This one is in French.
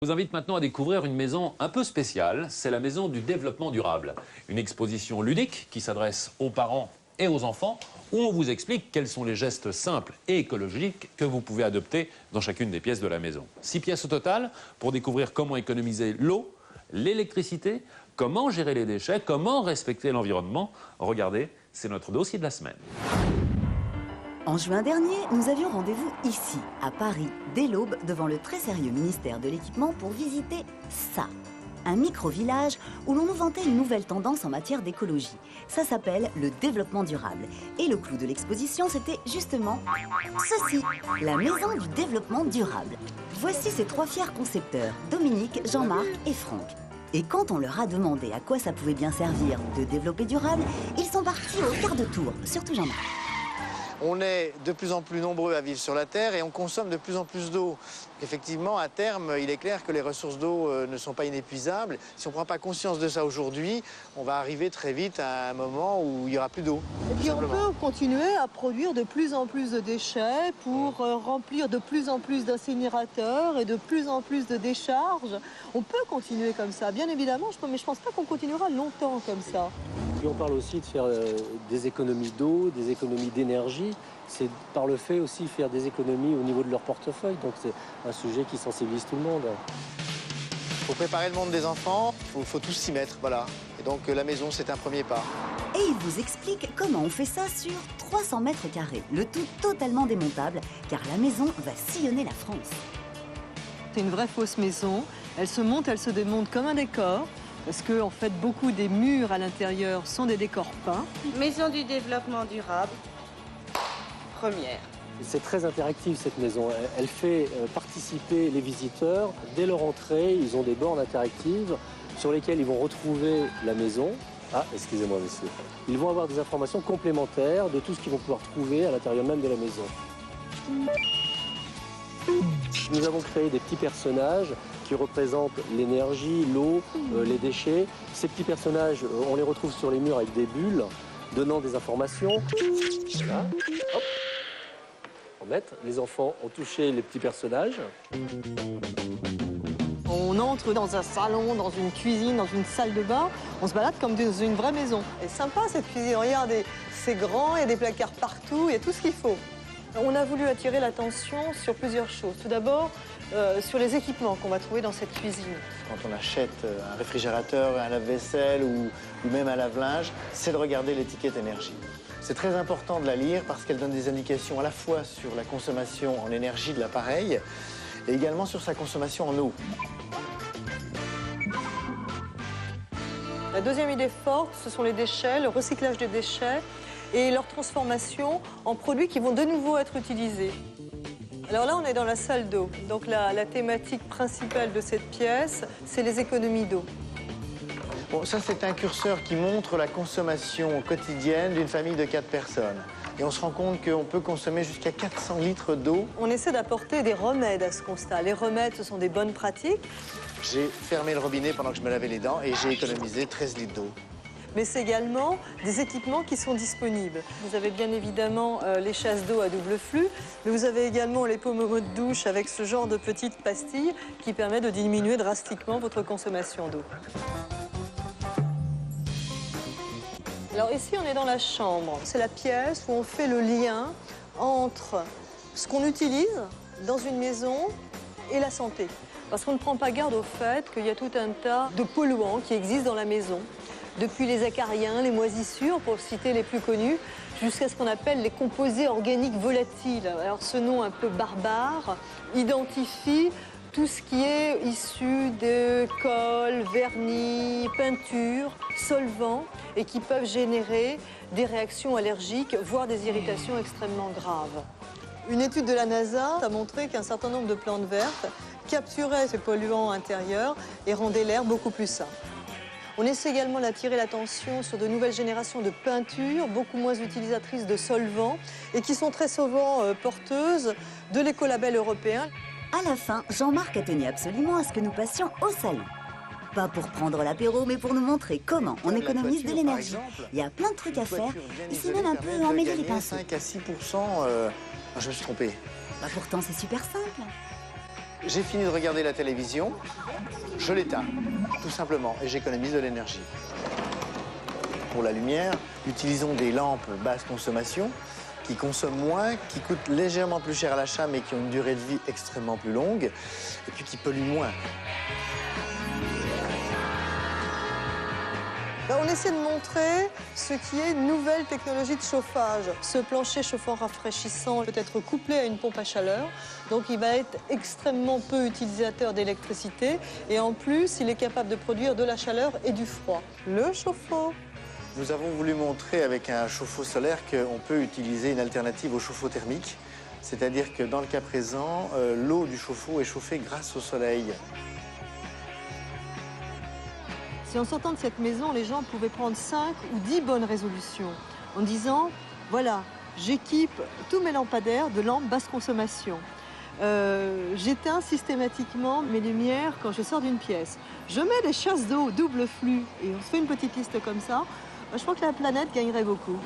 Je vous invite maintenant à découvrir une maison un peu spéciale, c'est la maison du développement durable. Une exposition ludique qui s'adresse aux parents et aux enfants, où on vous explique quels sont les gestes simples et écologiques que vous pouvez adopter dans chacune des pièces de la maison. 6 pièces au total pour découvrir comment économiser l'eau, l'électricité, comment gérer les déchets, comment respecter l'environnement. Regardez, c'est notre dossier de la semaine. En juin dernier, nous avions rendez-vous ici, à Paris, dès l'aube, devant le très sérieux ministère de l'Équipement pour visiter ça. Un micro-village où l'on nous vantait une nouvelle tendance en matière d'écologie. Ça s'appelle le développement durable. Et le clou de l'exposition, c'était justement ceci, la maison du développement durable. Voici ces 3 fiers concepteurs, Dominique, Jean-Marc et Franck. Et quand on leur a demandé à quoi ça pouvait bien servir de développer durable, ils sont partis au quart de tour, surtout Jean-Marc. On est de plus en plus nombreux à vivre sur la Terre et on consomme de plus en plus d'eau. Effectivement, à terme, il est clair que les ressources d'eau ne sont pas inépuisables. Si on ne prend pas conscience de ça aujourd'hui, on va arriver très vite à un moment où il n'y aura plus d'eau. Et puis on peut continuer à produire de plus en plus de déchets pour remplir de plus en plus d'incinérateurs et de plus en plus de décharges. On peut continuer comme ça, bien évidemment, mais je ne pense pas qu'on continuera longtemps comme ça. Puis on parle aussi de faire des économies d'eau, des économies d'énergie. C'est par le fait aussi faire des économies au niveau de leur portefeuille. Donc c'est un sujet qui sensibilise tout le monde. Pour préparer le monde des enfants, il faut tous s'y mettre, voilà. Et donc la maison, c'est un premier pas. Et il vous explique comment on fait ça sur 300 mètres carrés, le tout totalement démontable, car la maison va sillonner la France. C'est une vraie fausse maison. Elle se monte, elle se démonte comme un décor. Parce que, en fait, beaucoup des murs à l'intérieur sont des décors peints. Maison du développement durable, première. C'est très interactif cette maison. Elle fait participer les visiteurs. Dès leur entrée, ils ont des bornes interactives sur lesquelles ils vont retrouver la maison. Ah, excusez-moi, monsieur. Ils vont avoir des informations complémentaires de tout ce qu'ils vont pouvoir trouver à l'intérieur même de la maison. Nous avons créé des petits personnages qui représentent l'énergie, l'eau, les déchets. Ces petits personnages, on les retrouve sur les murs avec des bulles, donnant des informations. Voilà. Hop. On met. Les enfants ont touché les petits personnages. On entre dans un salon, dans une cuisine, dans une salle de bain. On se balade comme dans une vraie maison. C'est sympa cette cuisine. Regardez, c'est grand, il y a des placards partout, il y a tout ce qu'il faut. On a voulu attirer l'attention sur plusieurs choses. Tout d'abord, sur les équipements qu'on va trouver dans cette cuisine. Quand on achète un réfrigérateur, un lave-vaisselle ou même un lave-linge, c'est de regarder l'étiquette énergie. C'est très important de la lire parce qu'elle donne des indications à la fois sur la consommation en énergie de l'appareil et également sur sa consommation en eau. La deuxième idée forte, ce sont les déchets, le recyclage des déchets et leur transformation en produits qui vont de nouveau être utilisés. Alors là, on est dans la salle d'eau. Donc la thématique principale de cette pièce, c'est les économies d'eau. Bon, ça, c'est un curseur qui montre la consommation quotidienne d'une famille de 4 personnes. Et on se rend compte qu'on peut consommer jusqu'à 400 litres d'eau. On essaie d'apporter des remèdes à ce constat. Les remèdes, ce sont des bonnes pratiques. J'ai fermé le robinet pendant que je me lavais les dents et j'ai économisé 13 litres d'eau. Mais c'est également des équipements qui sont disponibles. Vous avez bien évidemment les chasses d'eau à double flux, mais vous avez également les pommeaux de douche avec ce genre de petites pastilles qui permet de diminuer drastiquement votre consommation d'eau. Alors ici, on est dans la chambre. C'est la pièce où on fait le lien entre ce qu'on utilise dans une maison et la santé. Parce qu'on ne prend pas garde au fait qu'il y a tout un tas de polluants qui existent dans la maison. Depuis les acariens, les moisissures, pour citer les plus connus, jusqu'à ce qu'on appelle les composés organiques volatiles. Alors ce nom un peu barbare identifie tout ce qui est issu de colle, vernis, peinture, solvants, et qui peuvent générer des réactions allergiques, voire des irritations extrêmement graves. Une étude de la NASA a montré qu'un certain nombre de plantes vertes capturaient ces polluants intérieurs et rendaient l'air beaucoup plus sain. On essaie également d'attirer l'attention sur de nouvelles générations de peintures, beaucoup moins utilisatrices de solvants et qui sont très souvent porteuses de l'écolabel européen. À la fin, Jean-Marc a tenu absolument à ce que nous passions au salon. Pas pour prendre l'apéro, mais pour nous montrer comment on économise de l'énergie. Il y a plein de trucs à faire, ici même un peu emmêler les pinceaux. 5 à 6%, je me suis trompé. Bah pourtant, c'est super simple. J'ai fini de regarder la télévision, je l'éteins, tout simplement, et j'économise de l'énergie. Pour la lumière, utilisons des lampes basse consommation qui consomment moins, qui coûtent légèrement plus cher à l'achat, mais qui ont une durée de vie extrêmement plus longue, et puis qui polluent moins. On essaie de montrer ce qui est une nouvelle technologie de chauffage. Ce plancher chauffant rafraîchissant peut être couplé à une pompe à chaleur, donc il va être extrêmement peu utilisateur d'électricité et en plus il est capable de produire de la chaleur et du froid. Le chauffe-eau. Nous avons voulu montrer avec un chauffe-eau solaire qu'on peut utiliser une alternative au chauffe-eau thermique, c'est-à-dire que dans le cas présent, l'eau du chauffe-eau est chauffée grâce au soleil. Si en sortant de cette maison, les gens pouvaient prendre 5 ou 10 bonnes résolutions en disant, voilà, j'équipe tous mes lampadaires de lampes basse consommation. J'éteins systématiquement mes lumières quand je sors d'une pièce. Je mets des chasses d'eau double flux et on se fait une petite liste comme ça. Je crois que la planète gagnerait beaucoup.